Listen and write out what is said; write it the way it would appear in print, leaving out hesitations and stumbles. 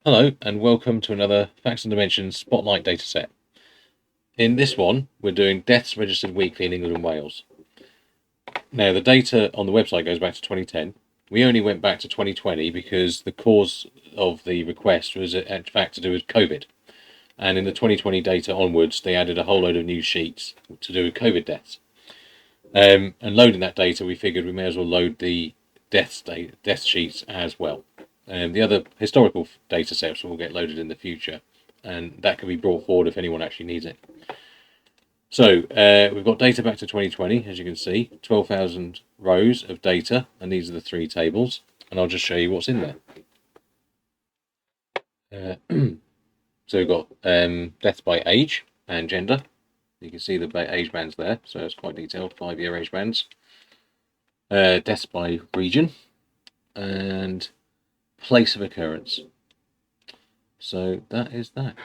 Hello and welcome to another Facts and Dimensions Spotlight Dataset. In this one, we're doing deaths registered weekly in England and Wales. Now, the data on the website goes back to 2010. We only went back to 2020 because the cause of the request was in fact to do with COVID. And in the 2020 data onwards, they added a whole load of new sheets to do with COVID deaths. And loading that data, we figured we may as well load the death sheets as well. The other historical data sets will get loaded in the future, and that can be brought forward if anyone actually needs it. So we've got data back to 2020, as you can see, 12,000 rows of data, and these are the three tables, and I'll just show you what's in there. So we've got deaths by age and gender. You can see the age bands there, so it's quite detailed, 5-year age bands. Deaths by region and place of occurrence. So that is that.